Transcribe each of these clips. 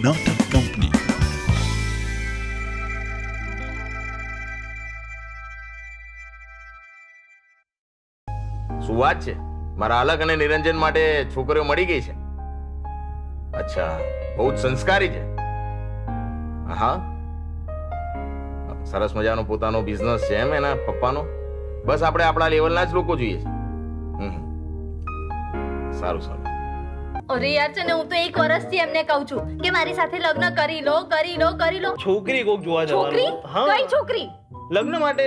નાટક કંપની. શું વાત છે? મારા અલગ અને નિરંજન માટે છોકરીઓ મળી ગઈ છે? અચ્છા, બહુ જ સંસ્કારી છે. હા, સરસ મજાનો પોતાનો બિઝનેસ છે એમ એના પપ્પાનો. બસ આપણે આપણા લેવલના જ લોકો જોઈએ છે. સારું સારું. અરે યાર છે ને, હું તો એક વર્ષથી એમને કહું છું કે મારી સાથે લગ્ન કરી લો. છોકરી કોક જોવા જવાનું. છોકરી? કઈ છોકરી? લગ્ન માટે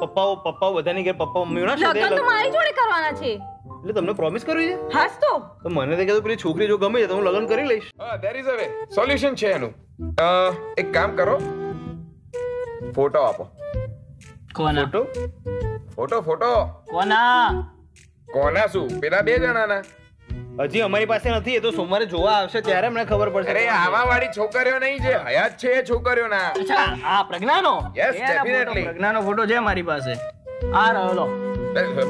પપ્પાઓ બધાની ઘરે પપ્પા મમ્મીઓ ના લગ્ન તો મારી જોડે કરવાના છે. એટલે તમને પ્રોમિસ કરવી છે? હાસ તો મને તો કીધું પેલી છોકરી જો ગમે છે તો હું લગ્ન કરી લઈશ. There is a way, solution છે એનું. એક કામ કરો, ફોટો આપો. કોના ફોટો કોના શું? પેલા 2 જણાના. હજી અમારી પાસે નથી, એ તો સોમવારે જોવા આવશે ત્યારે મને ખબર પડશે. અરે આવા વાળી છોકરીઓ નહીં, જે હયાત છે એ છોકરીઓના. અચ્છા, આ પ્રજ્ઞાનો? Yes, definitely. પ્રજ્ઞાનો ફોટો છે મારી પાસે. આ રહ્યો.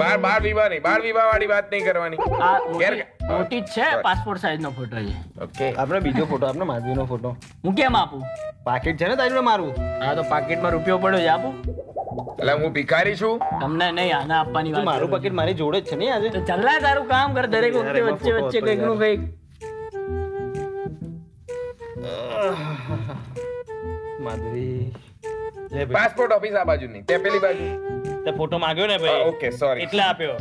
બાળ વિવાહ વાળી વાત નહીં કરવાની. આ મોટી જ છે, પાસપોર્ટ સાઈઝ નો ફોટો છે. ઓકે, આપણે બીજો ફોટો, આપણે માધવીનો ફોટો. હું કેમ આપું? પાકીટ છે ને તારી મારું? હા, તો પાકીટમાં રૂપિયો પડ્યો છે, આપું? એટલે હું ભિખારી છું? તમને નહીં, આને આપવાની વાત. મારું પાકીટ મારી જોડે જ છે ને આજે. તો ચલ્લા તારું કામ કર, દરેક વખતે વચ્ચે કંઈક નું કંઈક. માધવી, પાસપોર્ટ ઓફિસ આ બાજુ નહીં, તે પેલી બાજુ. તે ફોટો માંગ્યો ને ભાઈ. ઓકે, સોરી, એટલે આપ્યો.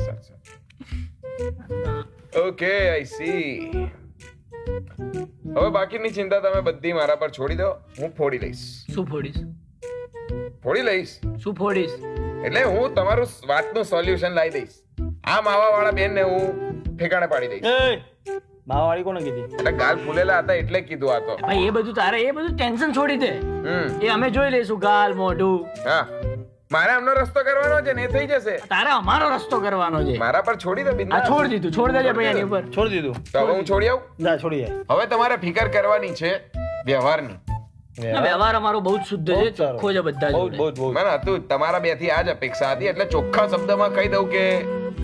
Okay, I C. હવે બાકીની ચિંતા તમે બધી મારા પર છોડી દો, હું ફોડી લઈશ. શું ફોડીશ? શું ફોડીશ? એટલે હું તમારું વાતનું સોલ્યુશન લાવી દઈશ. આ માવા વાળા બેન ને હું ઠેકાણે પાડી દઈશ. માવા વાળી કોને કીધી? એટલે ગાલ ફૂલેલા હતા એટલે કીધું. આ તો ભાઈ એ બધું ટેન્શન છોડી દે. એ અમે જોઈ લઈશું, ગાલ મોઢું. હા, મારે આમનો રસ્તો કરવાનો છે ને, એ થઈ જશે. તારે અમારો રસ્તો કરવાનો છે. મારા પર છોડી દો. આ છોડ દીધું, છોડ દેજે ભાઈ, એની ઉપર છોડી દીધું. તો હવે હું છોડી આવું? ના, છોડી જાય. હવે તમારે ફિકર કરવાની છે વ્યવહારની. વ્યવહાર અમારો બહુ જ શુદ્ધ છે, ચોખ્ખો છે બધા. મને હતું તમારા 2 થી આ જ અપેક્ષા હતી, એટલે ચોખ્ખા શબ્દમાં કહી દઉં કે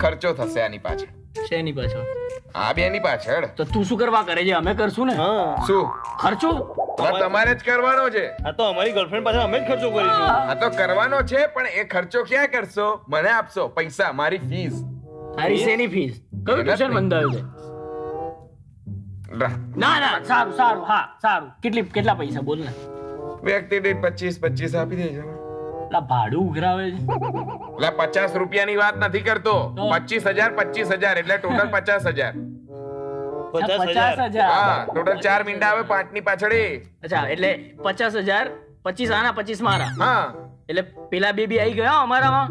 ખર્ચો થશે આની પાછળ. શેની પાછળ? આ બેની પાછળ. તો તું શું કરવા કરે છે? અમે કરશું ને. શું ખર્ચો? તમારે જ કરવાનો છે. આ તો અમારી ગર્લફ્રેન્ડ પાછળ અમે જ ખર્ચો કરીશું. આ તો કરવાનો છે, પણ એ ખર્ચો ક્યાં કરશો? મને આપશો પૈસા, મારી ફીસ. તારી શેની ફીસ? કયું ટ્યુશન બંધાયું છે? ના, સારું. હા, સારું. કેટલા પૈસા બોલ ને? વ્યક્તિ દીઠ 25 આપી દેજો. ભાડું ઉઘરાવે છે. એટલે 50 રૂપિયાની વાત નથી કરતો. 25,000 એટલે ટોટલ 50,000. 50,000. હા, ટોટલ 4 મીંડા આવે 5 ની પાછળ. અચ્છા, એટલે 50,000, 25 આના 25 મારા. હા, એટલે પેલા બે આવી ગયા અમારામાં.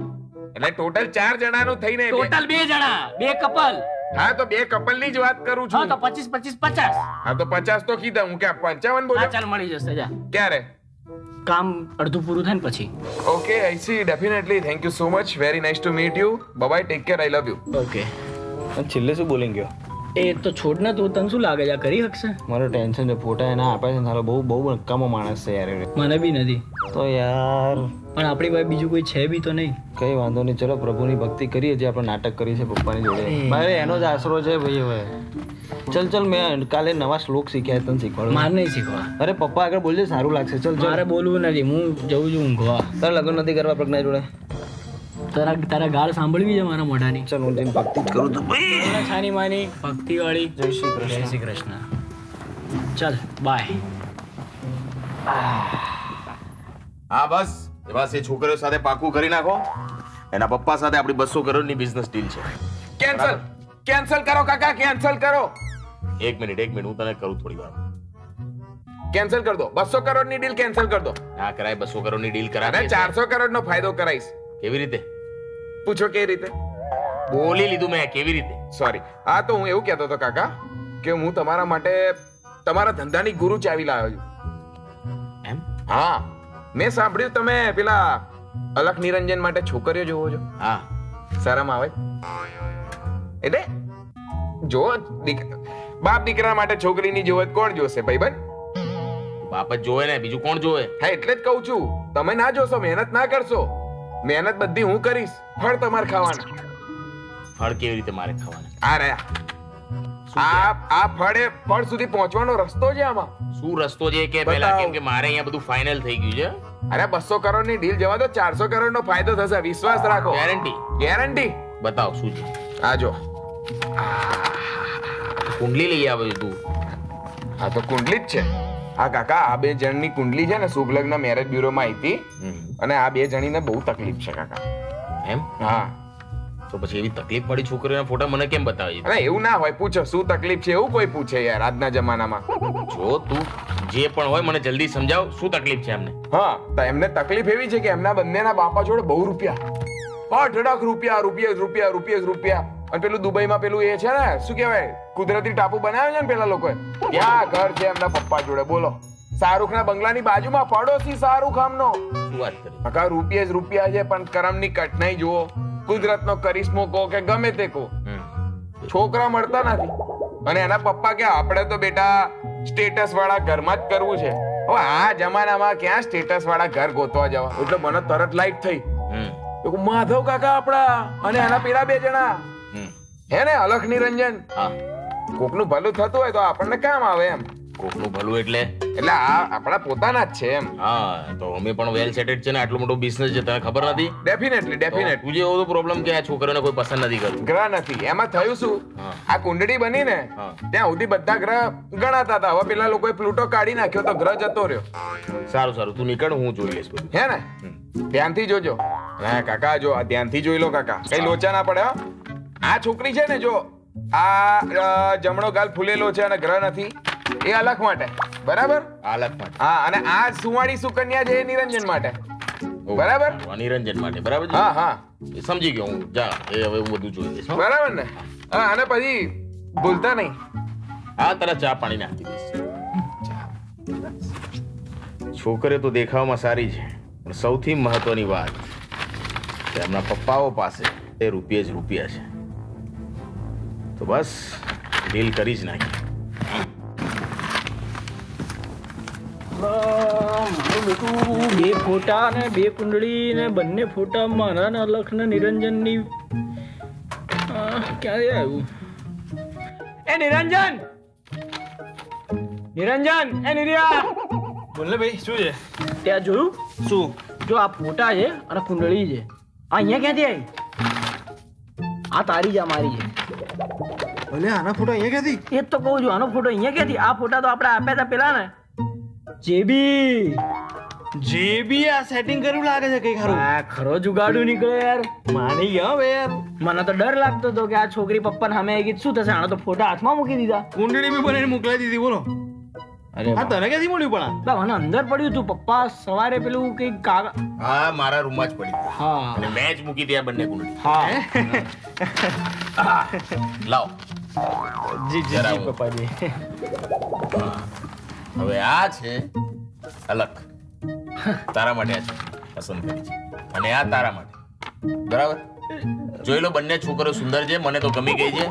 એટલે ટોટલ 4 જણાનું થઈને ટોટલ 2 જણા, 2 કપલ. હા, તો 2 કપલ ની જ વાત કરું છું. હા, તો 25, 50. હા, તો 50 તો કીધા. હું ક્યાં 55 બોલ્યો? ચાલ, મળી જશે. જા, ક્યારે કામ અડધું પૂરું થાય ને પછી. Okay, I C, definitely. Thank you so much. Very nice to meet you. Bye bye, take care, I love you. Okay. છેલ્લે શું બોલી ગયો? એ તો છોડ ને, તું તને શું લાગે છે કરી શકશે? મારો ટેન્શન છે, ફોટા એના આપે છે ને, બહુ નકામો માણસ છે યાર. મને બી નથી. તો યાર પણ આપણી પાસે બીજું કોઈ છે બી તો નહીં. કઈ વાંધો નહીં, ચલો પ્રભુની ભક્તિ કરીએ. જે આપણે નાટક કરીએ છીએ પપ્પાની જોડે, મારે એનો જ આશરો છે ભાઈ. હવે ચલ, મેં કાલે નવા શ્લોક શીખ્યા, તને શીખવાડું. મારે નહીં શીખવા. અરે પપ્પા આગળ બોલજે, સારું લાગશે. ચલ, મારે બોલવું નથી, હું જઉં છું ઊંઘવા. તારે લગ્ન નથી કરવા પ્રજ્ઞા જોડે? તારા ગાળ સાંભળવી છે મારા મોઢાની. ચલ, હું જઈને ભક્તિ જ કરું તો છાની માની ભક્તિ વાળી. જય શ્રી કૃષ્ણ. જય શ્રી કૃષ્ણ. ચલ, બાય. હા, બસ એ છોકરીઓ સાથે પાકું કરી નાખો. એના પપ્પા સાથે આપણી 200 કરોડની બિઝનેસ ડીલ છે. કેન્સલ કરો કાકા, કેન્સલ કરો. એક મિનિટ, હું તને કરું થોડી વાર. કેન્સલ કર દો. 200 કરોડની ડીલ કેન્સલ કર દો. ના કરાય, 200 કરોડની ડીલ કરાય. 400 કરોડનો ફાયદો કરાઈશ. કેવી રીતે? પૂછો કેવી રીતે? બોલી લીધું મેં, કેવી રીતે? સોરી. હા, તો હું એવું કહેતો હતો કાકા કે હું તમારા માટે તમારા ધંધાની ગુરુ ચાવી લાવ્યો છું. એમ? હા, મેં સાંભળ્યું તમે પેલા અલખ નિરંજન માટે છોકરીઓ જોવો છો. હા, શરમ આવે? એટલે જો બાપ દીકરા માટે છોકરીની જોવે કોણ જોશે ભાઈબંધ? બાપ જ જોવે ને, બીજું કોણ જોવે? હા, એટલે જ કહું છું, તમે ના જોશો, મહેનત ના કરશો. મહેનત બધી હું કરીશ, ફળ તમારે ખાવાના. ફળ કેવી રીતે મારે ખાવાના? આ રહ્યા. આ ફળ સુધી પહોંચવાનો રસ્તો છે આમાં. શું રસ્તો છે કે પેલા બતાવો. કેમ કે મારે અહીંયા બધું ફાઇનલ થઈ ગયું છે. અરે 200 કરોડ ની ડીલ જવા દો, 400 કરોડ નો ફાયદો થશે, વિશ્વાસ રાખો. ગેરંટી. બતાવ શું છે. આ જો, કુંડલી લઈ આવે તું. આ તો કુંડલી જ છે. આ કાકા, આ 2 જણની કુંડલી છે ને, શુભ લગ્ન મેરેજ બ્યુરો માં આવી હતી, અને આ 2 જણીને બહુ તકલીફ છે કાકા. એમ? હા. તો પછી એવી તકલીફ પડી છોકરીઓના ફોટા મને કેમ બતાવી? અરે એવું ના હોય, પૂછો શું તકલીફ છે, એવું કોઈ પૂછે યાર આજના જમાનામાં. જો તું જે પણ હોય મને જલ્દી સમજાવ, શું તકલીફ છે એમને? હા, તો એમને તકલીફ એવી છે કે એમના બંનેના બાપા જોડે બહુ રૂપિયા, અઢળક રૂપિયા. અને પેલું દુબઈમાં પેલું એ છે ને, શું કહેવાય, કુદરતી ટાપુ બનાવ્યો છે ને પેલા લોકોએ, ત્યાં ઘર છે એમના પપ્પા જોડે. બોલો, શાહરૂખના બંગલાની બાજુમાં, પડોશી શાહરૂખ આમનો. શું વાત કરી? કાકા રૂપિયા છે, પણ કરમની કઠણાઈ જુઓ, કુદરતનો કરિશ્મો કહો કે ગમે તે કહો, છોકરા મળતા નથી. અને એના પપ્પા કે આપણે તો બેટા સ્ટેટસ વાળા ઘરમાં જ કરવું છે. હવે આ જમાનામાં ક્યાં સ્ટેટસ વાળા ઘર ગોતવા જવા? એટલે મને તરત લાઈટ થઈ. માધવ કાકા આપડા અને એના પેલા 2 જણા હે ને, અલખ નિરંજન. કોકનું ભલું થતું હોય તો આપણને કામ આવે એમ. કોકનું ભલું એટલે આ આપણા પોતાના જ છે એમ. હા, તો અમે પણ વેલ સેટેડ છે ને, આટલો મોટો બિઝનેસ છે, તને ખબર નથી? ડેફિનેટલી. તું જે એવો પ્રોબ્લેમ કે આ છોકરાને કોઈ પસંદ નથી કરતું. ગ્રહ નથી. એમાં થયું શું, આ કુંડળી બની ને ત્યાં સુધી બધા ગ્રહ ગણાતા હતા. હવે પેલા લોકોએ પ્લુટો કાઢી નાખ્યો તો ગ્રહ જતો રહ્યો. સારું, તું નીકળ, હું જોઈ લઈશ બધું. હે ને, ધ્યાનથી જોજો. હા કાકા, જો આ ધ્યાનથી જોઈ લો કાકા, કઈ લોચા ના પડે. આ છોકરી છે ને, જો આ જમણો ગાલ ફૂલેલો છે અને ગ્રહ નથી, એ અલખ માટે, બરાબર? અલખ માટે. હા, અને આ સુવાળી સુકન્યા છે એ નિરંજન માટે, બરાબર? નિરંજન માટે, બરાબર? હા, સમજી ગયો હું. જા, એ હવે હું બધું જોઈ લઈશ. બરાબર ને? હા, અને પછી ભૂલતા નહીં. હા, તારા ચા પાણી નાખી દઈશ. છોકરી તો દેખાવમાં સારી છે, પણ સૌથી મહત્વની વાત કે એમના પપ્પાઓ પાસે એ રૂપિયા છે. તો બસ ડીલ કરી જ નાખી. મારું બેટું 2 ફોટા ને 2 કુંડળી ને બંને ફોટા મારા ને અલખ ને નિરંજનની. ક્યારે આવ્યું? એ નિરંજન, એ નિર્યા, બોલ ને ભાઈ, શું છે? ત્યાં જોયું? શું? જો આ ફોટા છે અને કુંડળી છે, આ અહીંયા ક્યાંથી આવી? આ તારી છે, મારી છે. ભલે આના ફોટો અહીંયા ક્યાંથી? એ જ તો કહું છું, આનો ફોટો અહીંયા ક્યાંથી? આ ફોટા તો આપણે આપ્યા હતા પેલા ને, જેબી આ સેટિંગ કર્યું લાગે છે કઈ ખરું. આ ખરો જુગાડું નીકળે યાર. માની ગયા હવે યાર. મને તો ડર લાગતો હતો કે આ છોકરી પપ્પાને સામે આવી ગઈ શું થશે. આનો તો ફોટા હાથમાં મૂકી દીધા, કુંડળી બી બનાવીને મોકલાઈ દીધી. બોલો, અરે આ તને ક્યાંથી મળ્યું? પણ મને અંદર પડ્યું તું. પપ્પા સવારે પેલું કઈ કાગળ. હા, મારા રૂમમાં જ પડી. હા, અને મેં જ મૂકી દીધા બંને કુંડળી. હા, લાવ. જી પપ્પાજી. હવે આ છે અલખ, તારા માટે આ છે પસંદ કરી છે, અને આ તારા માટે, બરાબર? જોઈ લો, બંને છોકરો સુંદર છે, મને તો ગમી ગઈ છે,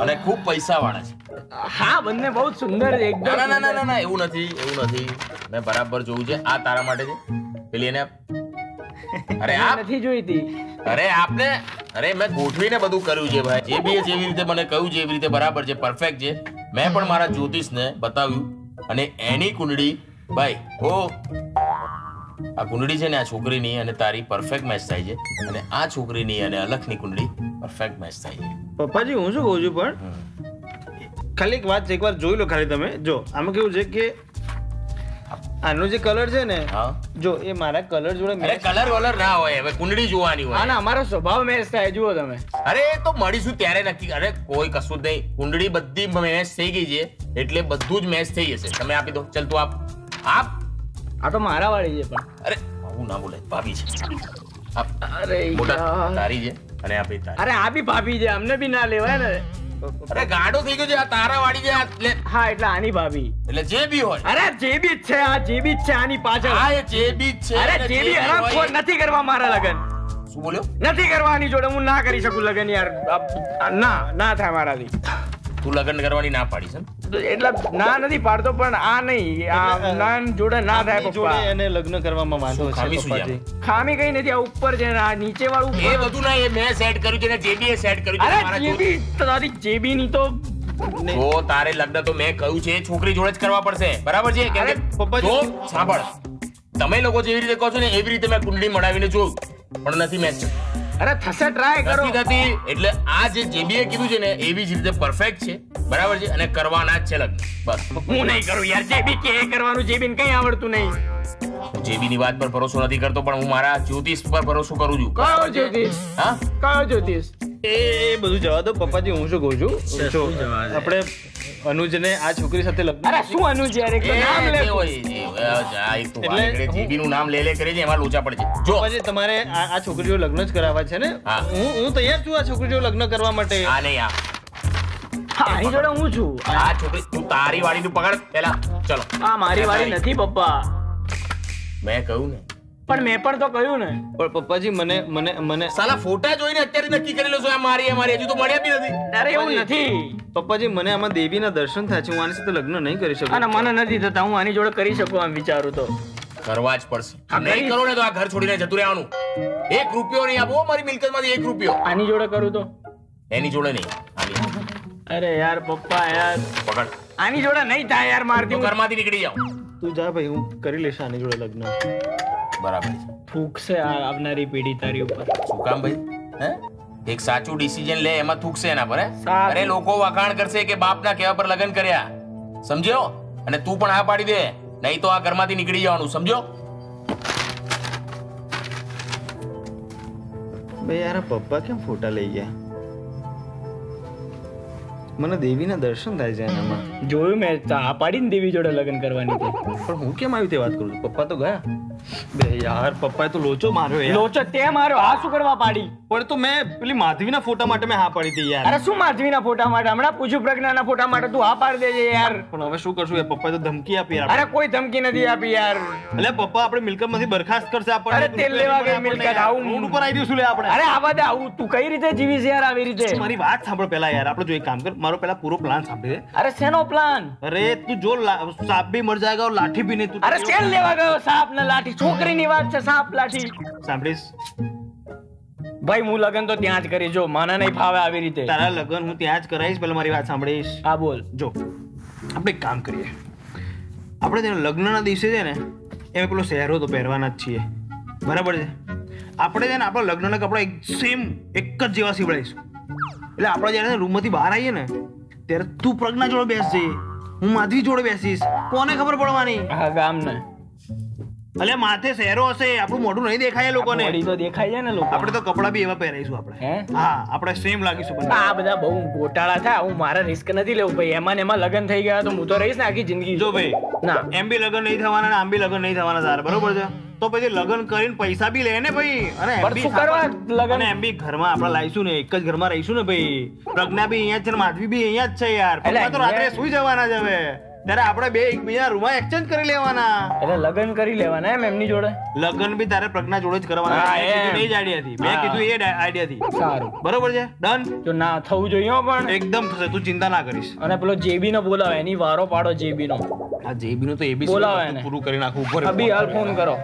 અને ખૂબ પૈસા વાળા છે. હા, બંને બહુ સુંદર છે એકદમ. ના, એવું નથી. મેં બરાબર જોયું છે. આ તારા માટે છે, પેલી એને આપ. અરે આપ નથી જોઈતી. અરે મેં ગોઠવીને બધું કર્યું છે ભાઈ. જે બી જેવી રીતે મને કહ્યું છે એવી રીતે બરાબર છે, પરફેક્ટ છે. મેં પણ મારા જ્યોતિષને બતાવ્યું અને એની કુંડળી ભાઈ, આ કુંડળી છે ને, આ છોકરીની અને તારી પરફેક્ટ મેચ થાય છે, અને આ છોકરીની અને અલખની કુંડળી પરફેક્ટ મેચ થાય છે. પપ્પાજી, હું શું કહું છું, પણ ખાલી એક વાત છે, એકવાર જોઈ લો ખાલી તમે. જો આમાં કેવું છે કે આનો જે કલર છે ને, જો એ મારા કલર જોડે મેચ. કલર ના હોય, હવે કુંડળી જોવાની હોય. આના અમારો સ્વભાવ મેચ થાય. જુઓ તમે. અરે તો મળીશું ત્યારે નક્કી. અરે કોઈ કશું જ નહીં. કુંડળી બધી મેચ થઈ ગઈ છે, એટલે બધું જ મેચ થઈ જશે. તમે આપી દો. ચલ તું આપ. આ તો મારા વાળી છે. પણ અરે આવું ના બોલે, ભાભી છે. અરે તારી છે અને આ તારી. અરે આ બી ભાભી છે, અમને બી ના લેવાય ને. અરે ગાડો થઈ ગયો છે, આ તારા વાળી છે. હા, એટલે આની ભાભી, એટલે જે બી હોય. અરે જે બી જ છે, આ જે બી જ છે આની પાછળ. હા, એ જે બી જ છે. અરે જે બી હરામખોર નથી કરવા મારા લગન. શું બોલ્યો? નથી કરવા આની જોડે. હું ના કરી શકું લગન યાર. ના થાય મારાથી. તું લગ્ન કરવાની ના પાડીશ એમ? એટલે ના નથી પાડતો, પણ આ નહીં, આ ના જોડે ના થાય પપ્પા. એને લગ્ન કરવામાં વાંધો છે પપ્પાજી. ખામી કઈ નથી. આ ઉપર છે ને, આ નીચે વાળું એ બધું ના, એ મેં સેટ કર્યું છે ને જેબી એ સેટ કર્યું છે. અરે જેબી તારી જેબી ની તો તો તારે લગ્ન તો મેં કહ્યું છે છોકરી જોડે જ કરવા પડશે, બરાબર છે? કેમ કે પપ્પાજી- જો સાંભળ, તમે લોકો જેવી રીતે કહો છો ને એવી રીતે મેં કુંડળી મળાવીને જોયું પણ નથી મેચ અરે થશે, ટ્રાય કરો. નથી થતી. એટલે આ જે જેબીએ કીધું છે ને એવી જ રીતે પરફેક્ટ છે, બરાબર છે? અને કરવાના જ છે લગ્ન, બસ. હું નહીં કરું યાર, જેબી કે કરવાનું, જેબીને કઈ આવડતું નહીં. જેબીની વાત પર ભરોસો નથી કરતો પણ હું મારા જ્યોતિષ પર ભરોસો કરું છું. કયો જ્યોતિષ? હા, કયો જ્યોતિષ? એ બધું જવા દો પપ્પાજી. હું શું કહું છું, જો આપણે અનુજને આ છોકરી સાથે લગ્ન અરે શું અનુજ યાર, એક તો નામ લે. જેબીનું નામ લે લે કરે છે એમાં લોચા પડે છે. જો પપ્પાજી તમારે આ છોકરીઓ લગ્ન જ કરાવવા છે ને? હા. હું તૈયાર છું આ છોકરીઓ લગ્ન કરવા માટે. આ નહીં, આની જોડે હું છું. આ છોકરી તું તારી વાળી તું પકડ પેલા. ચલો, આ મારી વાળી નથી પપ્પા. મેં કહ્યું ને. પણ મેં પણ તો કહ્યું ને. પણ પપ્પાજી મને સાલા ફોટા જોઈને અત્યારે નક્કી કરી લો છો આ મારી હજુ તો મળ્યા બી નથી. અરે એવું નથી. પપ્પાજી મને આમાં દેવીના દર્શન થાય છે, હું આની સાથે લગ્ન નહીં કરી શકું. અને મને નથી થતા, હું આની જોડે કરી શકું આમ વિચારું તો. કરવા જ પડશે. નહીં કરો ને તો આ ઘર છોડીને જતું રહેવાનું. 1 રૂપિયો નહીં આપો મારી મિલકતમાંથી, 1 રૂપિયો. આની જોડે કરું તો? એની જોડે નહીં, આની. અરે યાર પપ્પા યાર, પકડ. આની જોડે નહીં થાય યાર મારથી. તું ઘરમાંથી નીકળી જાવ. તું જા ભાઈ, હું કરી લઈશ આની જોડે લગ્ન. બરાબર છે. થૂકશે આ આવનારી પેઢી તારી ઉપર. શું કામ ભાઈ? હે, એક સાચું ડિસિઝન લે એમાં થૂકશે એના પર. સાચું. અરે લોકો વખાણ કરશે કે બાપના કહેવા પર લગ્ન કર્યા, સમજ્યો? અને તું પણ હા પાડી દે, નહીં તો આ ઘરમાંથી નીકળી જવાનું, સમજો? ભાઈ યાર પપ્પા કેમ ફોટા લઈ ગયા? મને દેવીના દર્શન થાય છે એનામાં. જોયું મેં, આ પાડીને દેવી જોડે લગ્ન કરવાની છે. પણ હું કેમ આવી તે વાત કરું છું? પપ્પા તો ગયા. બે યાર પપ્પાએ તો લોચો માર્યો યાર. લોચો તે મારો, આ શું કરવા પાડી? પણ તો મેં પેલી માધવીના ફોટા માટે મેં હા પાડી હતી યાર. અરે શું માધવીના ફોટા માટે? હમણાં પૂછ્યું પ્રજ્ઞાના ફોટા માટે તું હા પાડી દેજે યાર. પણ હવે શું કરશું? એ પપ્પાએ તો ધમકી આપી યાર. અરે કોઈ ધમકી નથી આપી યાર. એટલે પપ્પા આપણે મિલકતમાંથી બરખાસ્ત કરશે આપણને. અરે તેલ લેવા ગઈ મિલકત, આવું રોડ ઉપર આવી જઈશું લે આપણે. અરે આવા દે, આવું તું કઈ રીતે જીવીશ યાર આવી રીતે? મારી વાત સાંભળ પહેલા યાર. આપણે જો એક કામ કર, મારો પહેલા પૂરો પ્લાન સાંભળી લે. અરે શેનો પ્લાન? અરે તું જો સાપ ભી મર જાયગા और लाठी भी नहीं. તું અરે તેલ લેવા ગયો સાપ ને લાઠી, છોકરીની વાત છે, સાપ લાઠી. સાંભળીશ? ભાઈ હું લગન તો ત્યાં જ કરીશ, જો મને નહીં ફાવે આવી રીતે. તારા લગ્ન હું ત્યાં જ કરાવીશ. પહેલા મારી વાત સાંભળીશ? હા બોલ. જો આપણે એક કામ કરીએ, આપણે તેના લગ્નના દિવસે છે ને એમ પેલો સહેરો તો પહેરવાના જ છીએ, બરાબર છે? આપણે છે ને આપણા લગ્નના કપડા એક જ જેવા સીવડાવીશું. એટલે આપણે જ્યારે રૂમમાંથી બહાર આવીએ ને ત્યારે તું પ્રજ્ઞા જોડે બેસજે, હું માધવી જોડે બેસીશ. કોને ખબર પડવાની? હા ગામ ને. એટલે માથે સહેરો હશે, આપણું મોઢું નહીં દેખાય લોકોને. બોડી તો દેખાય છે ને લોકો. આપણે તો કપડા બી એવા પહેરાઈશું આપણે. હે? હા, આપણે સેમ લાગીશું બંને. આ બધા બહુ ગોટાળા થાય, હું મારે રિસ્ક નથી લેવું ભાઈ. એમાં ને એમાં લગન થઈ ગયા તો હું તો રહીશ ને આખી જિંદગી. જો ભાઈ, ના એમ બી લગ્ન નહીં થવાના ને આમ બી લગ્ન નહીં થવાના તારે, બરોબર છે? તો પછી લગ્ન કરીને પૈસા બી લે ને ભાઈ. અને એમ પણ બી શું કરવા લગન? અને એમ બી ઘરમાં આપણે લાવીશું ને, એક જ ઘરમાં રહીશું ને ભાઈ. પ્રજ્ઞા બી અહીંયા જ છે ને માધવી બી અહીંયા જ છે યાર. એટલે પપ્પા તો રાત્રે સુઈ જવાના જ હવે. ત્યારે આપણે બે એકબીજા રૂમમાં એક્સચેન્જ કરી લેવાના. એટલે લગન કરી લેવાના એમ એમની જોડે? લગ્ન બી તારે પ્રજ્ઞા જોડે જ કરવાના. હા, મેં કીધું એમ. એ જ આઈડિયા હતી. મેં હા. કીધું એ આઈડિયા હતી. સારું, બરોબર છે? ડન? જો ના થવું જોઈએ હો પણ. એકદમ થશે, તું ચિંતા ના કરીશ. અને પેલો જેબી નો બોલાવે, એની વારો પાડો જેબી નો. આ જેબી નું તો એ બી બોલાવો એને. પૂરું કરી નાખું. ઉપર અભી હાલ ફોન કરો.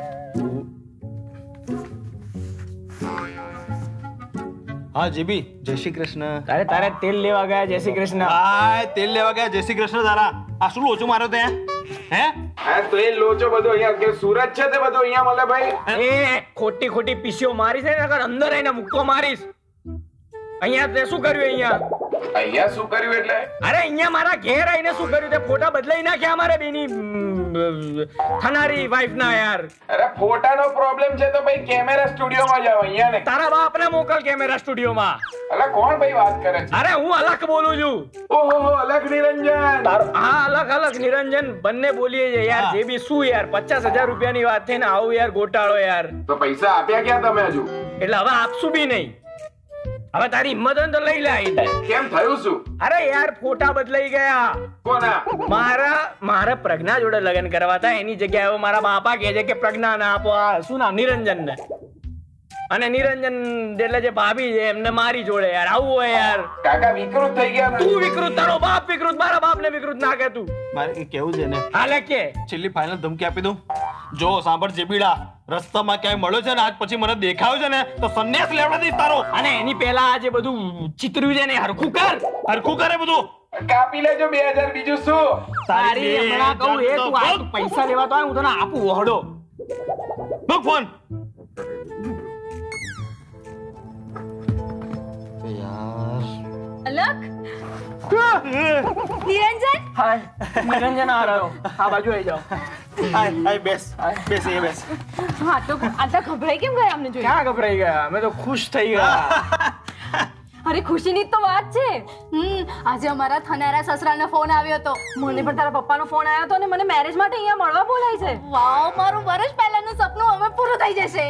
હા જેબી, જય શ્રી કૃષ્ણ. તારે તેલ લેવા ગયા, જય શ્રી કૃષ્ણ. હાય, તેલ લેવા ગયા, જય શ્રી કૃષ્ણ. તારા આ શું લોચો માર્યો તે? હે? હા તો એ લોચો બધો અહીંયા કે સુરત છે તે બધો અહીંયા મળે ભાઈ. એ ખોટી પીસીઓ મારી છે ને, અંદર આવીને મુક્કો મારીશ. અહીંયા તે શું કર્યું અહીંયા? અહીંયા શું કર્યું એટલે? અરે અહીંયા મારા ઘેર આવીને શું કર્યું? તે ફોટા બદલાઈ નાખ્યા અમારે બેની થનારી વાઈફ ના યાર. અરે ફોટાનો પ્રોબ્લેમ છે તો ભાઈ કેમેરા સ્ટુડિયોમાં જાવ, અહીંયા ને. તારા બાપને મોકલ કેમેરા સ્ટુડિયોમાં. અલા કોણ ભાઈ વાત કરે છે? અરે હું અલગ બોલું છું. ઓહો અલગ નિરંજન. હા અલગ નિરંજન બંને બોલીએ છે યાર. જે બી શું યાર, 50,000 રૂપિયાની વાત થઈ ને આવું યાર ગોટાળો યાર. તો પૈસા આપ્યા ક્યાં તમે હજુ? એટલે હવે આપશું બી નહીં. હવે તારી હિંમત હોય તો લઈ લે આઈને. કેમ થયું શું? અરે યાર ફોટા બદલાઈ ગયા. કોના? મારા પ્રજ્ઞા જોડે લગ્ન કરવા હતા, એની જગ્યાએ હવે મારા બાપા કહે છે કે પ્રજ્ઞા ના આપો. આ શું નામ? નિરંજન ને. અને નિરંજન એટલે જે ભાભી છે એમને મારી જોડે યાર. આવું હોય યાર. કાકા વિકૃત થઈ ગયા. તું વિકૃત, તારો બાપ વિકૃત, મારા બાપ ને વિકૃત ના કે તું. મારે કેવું છે ને, હાલે કે છેલ્લી ફાઇનલ ધમકી આપી દઉં. જો સાંભળ જેબીડા, રસ્તામાં ક્યાંય મળ્યો છે ને આજ પછી મને દેખાયો છે ને તો સંન્યાસ લેવડા દઈશ તારો. અને એની પહેલા આ જે બધું ચિતર્યું છે ને હરખું કર. હરખું કરે બધું. કાપી લેજો 2000 બીજું શું? તારી હમણાં કહું એ તું આ પૈસા લેવા તો આય, હું તને આપું વહડો. મૂક ફોન. અલક નિરંજન હાય નિરંજન આ રહ્યો, આ બાજુ આવી જાઓ. હાય બેસ બેસ એ બેસ. આટલા ગભરાઈ કેમ ગયા અમને જોઈ? ક્યાં ગભરાઈ ગયા, અમે તો ખુશ થઈ ગયા. અરે ખુશીની જ તો વાત છે. આજે અમારા થનારા સસરાનો ફોન આવ્યો હતો. મને પણ તારા પપ્પાનો ફોન આવ્યો હતો અને મને મેરેજ માટે અહીંયા મળવા બોલાય છે. વાવ, મારું વર્ષ પહેલાનું સપનું હવે પૂરું થઈ જશે.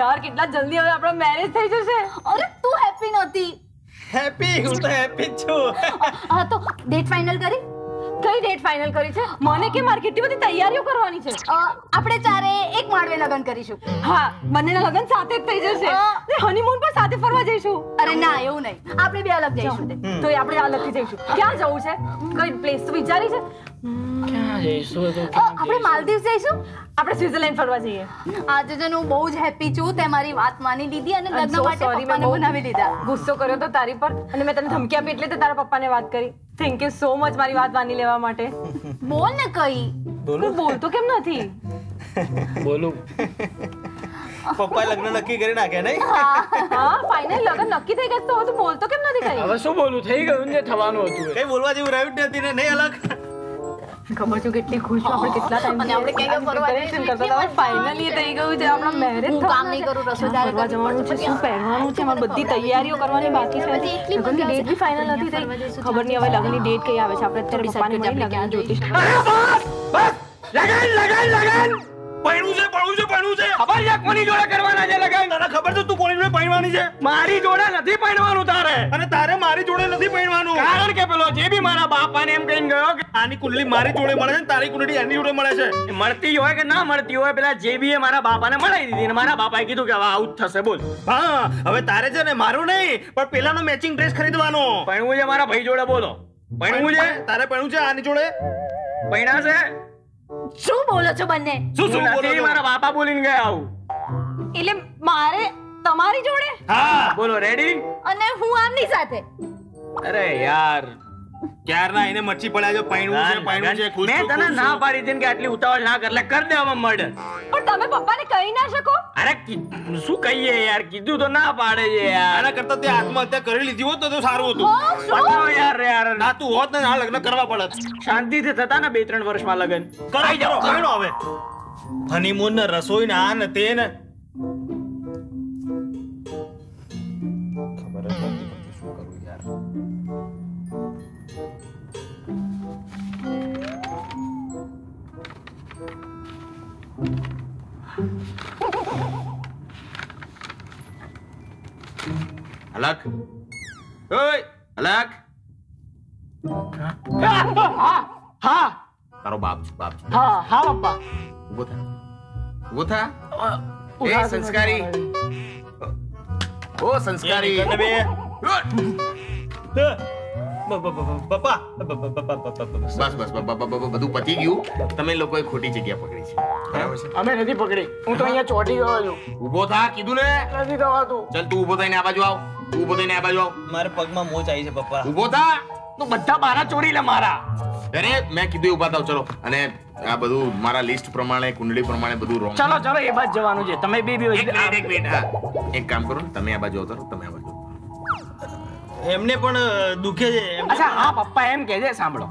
યાર કેટલા જલ્દી હવે આપણો મેરેજ થઈ જશે. અરે તું હેપી નહોતી? હેપી, હું તો હેપી જ છું. હા તો ડેટ ફાઇનલ કરી? કઈ ડેટ ફાઇનલ કરી છે? મને કે મારે કેટલી બધી તૈયારીઓ કરવાની છે. આપણે ચારે એક માળવે લગ્ન કરીશું. હા, બંનેના લગ્ન સાથે જ થઈ જશે. હનીમૂન પર સાથે ફરવા જઈશું. અરે ના, એવું નહીં, આપણે બે અલગ જઈશું. તો આપણે અલગથી જઈશું. ક્યાં જવું છે? કઈ પ્લેસ તો વિચારી છે? ક્યાં જઈશું તો? આપણે માલદીવ જઈશું. આપણે સ્વિટ્ઝરલેન્ડ ફરવા જઈએ. આજે તો હું બહુ જ હેપી છું. તે મારી વાત માની લીધી અને લગ્ન માટે પપ્પાને બનાવી દીધા. ગુસ્સો કર્યો તો તારી પર અને મેં તને ધમકી આપી એટલે તે તારા પપ્પાને વાત કરી. થેન્ક યુ સો મચ મારી વાત માની લેવા માટે. બોલ ને કઈ. તું બોલતો કેમ નથી? બોલું. પપ્પાએ લગ્ન નક્કી કરી નાખ્યા નહીં? હા, ફાઇનલ લગ્ન નક્કી થઈ ગયા તો તું બોલતો કેમ નથી કરી? હવે શું બોલું, થઈ ગયું ને થવાનું હતું. કઈ બોલવા જેવું રહ્યું જ નથી ને. નહીં અલગ. ખબર છે કેટલી ખુશ છું આપણે કેટલા ટાઈમ અને આપણે ક્યાં ફરવા જઈશું કરતા હતા. ફાઇનલી થઈ ગયું છે આપણા મેરેજ. હું કામ નહીં કરું, રસોઈદાર ફરવા જવાનું છે, શું પહેરવાનું છે, અમારી બધી તૈયારીઓ કરવાની બાકી છે. લગ્નની ડેટ બી ફાઇનલ નથી થઈ. ખબર નહીં હવે લગ્નની ડેટ કઈ આવે છે. આપણે અત્યારે પપ્પાને મળી લગ્ન જ્યોતિષ. લગન પૈણું છે ખબર છે કોની જોડે કરવાના છે લગન? તને ખબર છે તું કોની જોડે પૈણવાની છે? મારી જોડે નથી પરણવાનું તારે. અને તારે મારી જોડે નથી પૈણવાનું. કારણ કે પેલો જે બી મારા બાપાને એમ કહીને ગયો કે આની કુંડલી મારી જોડે મળે છે, તારી કુંડલી એની જોડે મળે છે. એ મળતી હોય કે ના મળતી હોય, પેલા જે બી એ મારા બાપાને મળાવી દીધી અને મારા બાપાએ કીધું કે હવે આવું જ થશે. બોલ. હા, હવે તારે છે ને મારું નહીં પણ પેલાનો મેચિંગ ડ્રેસ ખરીદવાનો. પરણવું છે મારા ભાઈ જોડે. બોલો પરણવું છે? તારે પૈણું છે આની જોડે? પરણા છે? શું બોલો છો બંને? શું બોલો નથી, છો? મારા બાપા બોલીને ગયા આવું. એટલે મારે તમારી જોડે હા. બોલો રેડી? અને હું આમની સાથે? અરે યાર, ક્યારના એને મચ્છી પડ્યા છે. પૈણું છે, પૈણું છે. ખુશ મેં છું, તને ખુશ ના છું. પાડી હતી કે આટલી ઉતાવળ ના કર, એટલે કર દે હવે મર્ડર. પણ તમે પપ્પાને કહી ના શકો? અરે શું કહીએ યાર, કીધું તો ના પાડે છે યાર. આના કરતા તે આત્મહત્યા કરી લીધી હોત તો સારું હતું. હા, શું? બતાવો યાર. ના તું હોત ને આ લગ્ન કરવા પડત. શાંતિથી થતા ને 2-3 વર્ષમાં લગન. કરાઈ જાઓ પૈણો હવે. હનીમૂન ને રસોઈ ને આ ને તે ને. ખબર જ નથી પડતી શું કરું યાર. અલક, ઓય અલક. હા તારો બાપ છે, બાપ છે. હા પપ્પા. ઊભો થા, ઊભો થા. એ સંસ્કારી, ઓ સંસ્કારી. અને બે પપ્પા બસ બધું પતી ગયું. તમે લોકોએ ખોટી જગ્યા પકડી છે, બરાબર છે? અમે નથી પકડી. હું તો અહીંયા ચોટી ગયો છું. ઊભો થા, કીધું ને. નથી થવાતું. ચાલ તું ઊભો થઈને આ બાજુ આવ. તું ઊભો થઈને આ બાજુ આવ. મારે પગમાં મોચ આવી છે પપ્પા. ઊભો થા. તું બધા બારા ચોરી લે મારા. અરે મેં કીધું ઊભા થાવ. ચલો. અને આ બધું મારા લિસ્ટ પ્રમાણે, કુંડળી પ્રમાણે બધું રોંગ. ચલો એ બાજુ જવાનું છે. તમે બે એક મિનિટ. હા, એક કામ કરો ને, તમે આ બાજુ આવતા રહો. તમે આ બાજુ. એમને પણ દુખે છે. અચ્છા હા, પપ્પા એમ કહે છે, સાંભળો,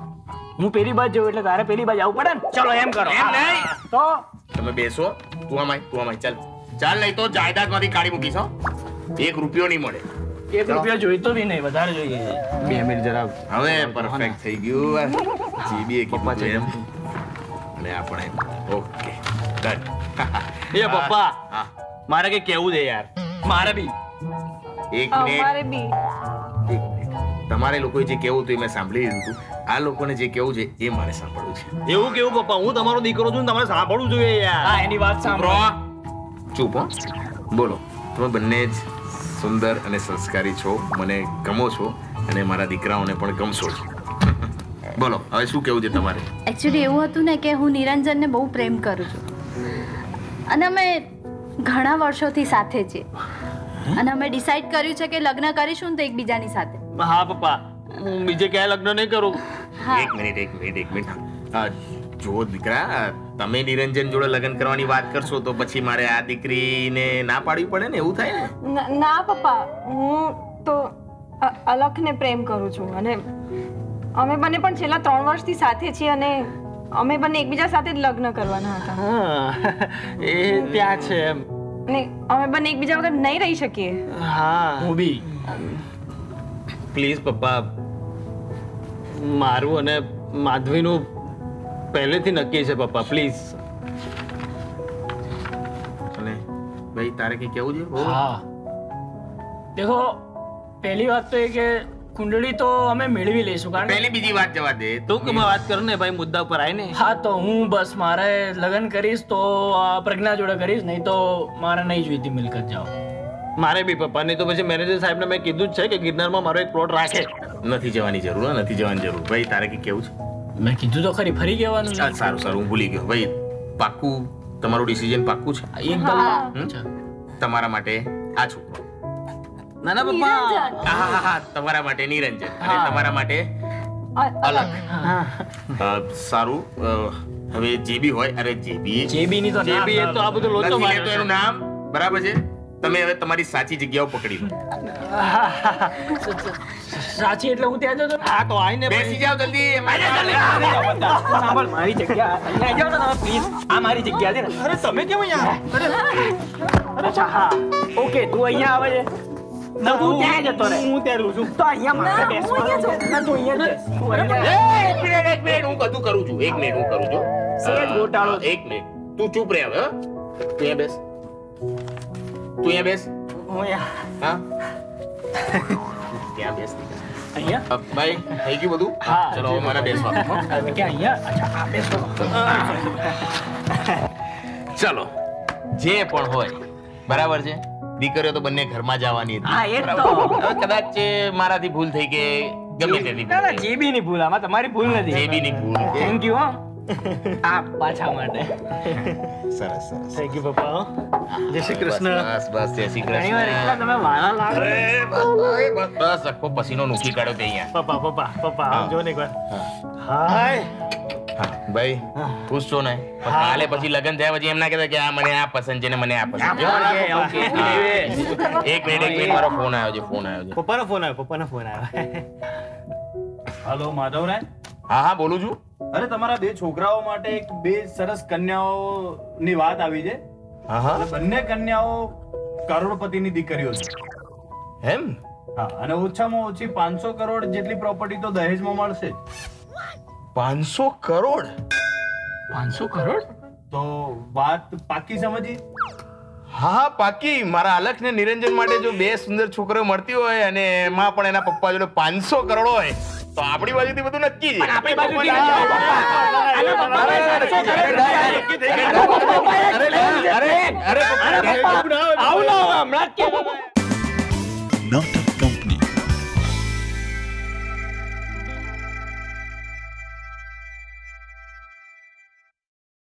હું પેલી બાજુ જઉં એટલે તારે પેલી બાજુ આવવું પડે ને. ચલો એમ કરો. એમ નહીં. તો તમે બેસો. તું આમાય. ચાલ નહીં તો જાયદાદ માંથી કાઢી મૂકીશ. હો, 1 રૂપિયો નહીં મળે. 1 રૂપિયા જોઈતો બી નહીં, વધારે જોઈએ. 2 મિનિટ જરા. હવે પરફેક્ટ થઈ ગયું. જીબી કીધું એમ. અને આપણે ઓકે ડન. એ પપ્પા હા, મારે કઈ કેવું છે યાર. મારે બી. 1 મિનિટ. અમારે બી. તમારે લોકોએ જે કેવું હતું એ મેં સાંભળી લીધું હતું. આ લોકોને જે કેવું છે એ મારે સાંભળવું છે. એવું કેવું પપ્પા? હું તમારો દીકરો છું ને તમારે સાંભળવું જોઈએ યાર. હા, એની વાત સાંભળો. ચૂપ હો. બોલો. તમે બંને જ સુંદર અને સંસ્કારી છો. મને ગમો છો અને મારા દીકરાઓને પણ ગમશો છો. બોલો હવે શું કેવું છે તમારે? એકચ્યુઅલી એવું હતું ને કે હું નિરંજનને બહુ પ્રેમ કરું છું અને અમે ઘણા વર્ષોથી સાથે છીએ અને અમે ડિસાઈડ કર્યું છે કે લગ્ન કરીશું ને તો એકબીજાની સાથે. હા પપ્પા, હું બીજે ક્યાંય લગ્ન નહીં કરું. એક મિનિટ. જો દીકરા, તમે નિરંજન જોડે લગ્ન કરવાની વાત કરશો તો પછી મારે આ દીકરીને ના પાડવી પડે ને, એવું થાય ને. ના પપ્પા, હું તો અલખને પ્રેમ કરું છું અને અમે બંને પણ છેલ્લા 3 વર્ષથી સાથે છીએ અને અમે બંને એકબીજા સાથે જ લગ્ન કરવાના હતા. હા, એ ત્યાં છે એમ. અને અમે બંને એકબીજા વગર નહીં રહી શકીએ. હા, હું બી. પ્લીઝ પપ્પા, મારું અને માધવીનું પહેલેથી નક્કી છે પપ્પા, પ્લીઝ. અને ભાઈ તારે કઈ કેવું છે? બોલ. હા, દેખો, પહેલી વાત તો એ કે કુંડળી તો અમે મેળવી લઈશું, કારણ પહેલી બીજી વાત જવા દે. તું કે વાત કર ને ભાઈ, મુદ્દા ઉપર આય ને. હા, તો હું બસ મારે લગ્ન કરીશ તો પ્રજ્ઞા જોડે કરીશ, નહીં તો મારે નહીં જોઈતી મિલકત. જાઓ. મારે બી પપ્પા, નહીં તો પછી મેનેજર સાહેબને મેં કીધું જ છે કે ગિરનારમાં મારો એક પ્લોટ રાખે. નથી જવાની જરૂર. નથી જવાની જરૂર. ભાઈ તારે કઈ કેવું છે? મેં કીધું તો ખરી, ફરી કહેવાનું છે. સારું હું ભૂલી ગયો. ભાઈ પાક્કું તમારું ડિસિઝન પાક્કું છે? એકદમ. તમારા માટે આ છોકરો. ના ના પપ્પા. હા, તમારા માટે નિરંજન અને તમારા માટે અલગ. સારું, હવે જે બી હોય, અરે જે બી ની તો જે બી એ તો આ બધું લોચો નથી માર્યો લેતો એનું નામ, બરાબર છે? તમે હવે તમારી સાચી જગ્યાઓ પકડી લો. સાચી એટલે હું ત્યાં જતો. હા, તો આય ને બેસી જાઓ જલ્દી. સાંભળ, મારી જગ્યા અહીંયા જાઓ ને તમે પ્લીઝ. આ મારી જગ્યા છે ને. અરે તમે કેમ અહીંયા? અચ્છા, હા, ઓકે, તું અહીંયા આવે છે. તું ત્યાં જતો રહે. હું ત્યાં રહું છું. તો અહીંયા મારે બેસવાનું છે. ના, તું અહીંયા જ બેસ. તું અહીંયા એક મિનિટ, હું બધું કરું છું. એક મિનિટ, હું કરું છું. સહેજ ગોટાળો. એક મિનિટ, તું ચૂપ રહે હવે. તું અહીંયા બેસ. હું અહીંયા. હા, ત્યાં બેસ. અહીંયા? ભાઈ થઈ ગયું બધું? હા. ચલો હવે મારે બેસવાનું. હવે કે અહીંયા? અચ્છા, આ બેસો. ચલો, જે પણ હોય, બરાબર છે? દીકરીઓ તો બંને ઘરમાં જવાની હતી. હા, એ જ તો. બરાબર. હવે કદાચ મારાથી ભૂલ થઈ કે ગમે તેની ના, ના, ભૂલ થઈ. જેબી ની ભૂલ, આમાં તમારી ભૂલ નથી. જેબીની ભૂલ. Thank you. હો, આ પાછા માટે. સરસ. થેન્ક યુ પપ્પા. જય શ્રી કૃષ્ણ. બસ જય શ્રી ઘણી વાર એટલા કૃષ્ણ. તમે વાલા લાગો. બસ આખો પસીનો નૂકી કાઢ્યો તે અહીંયા. પપ્પા હા. જો ને એકવાર. હાય. હા, ભાઈ ખુશ છો ને? પણ કાલે પછી લગ્ન થયા પછી એમ ના કહેતા કે આ મને આ પસંદ છે ને મને આ પસંદ છે. ઓકે. એક મિનિટ, મારો ફોન આવ્યો છે. પપ્પાનો ફોન આવ્યો. હલો માધવરાય. હા, બોલું છું. અરે તમારા 2 છોકરાઓ માટે એક 2 સરસ કન્યાઓની વાત આવી છે. હા, અને બંને કન્યાઓ કરોડપતિની દીકરીઓ છે. એમ? હા, અને ઓછામાં ઓછી 500 કરોડ જેટલી પ્રોપર્ટી તો દહેજમાં મળશે. 500 કરોડ? 500 કરોડ? તો વાત પાકી સમજી? હા, પાકી. મારા અલખ ને નિરંજન માટે જો 2 સુંદર છોકરીઓ મળતી હોય અને એમાં પણ એના પપ્પા જોડે 500 કરોડ હોય તો આપણી બાજુથી બધું નક્કી છે. આપણી બાજુથી અરે આવું ના હોય હમણાં જ કહેવાય. Natak Company,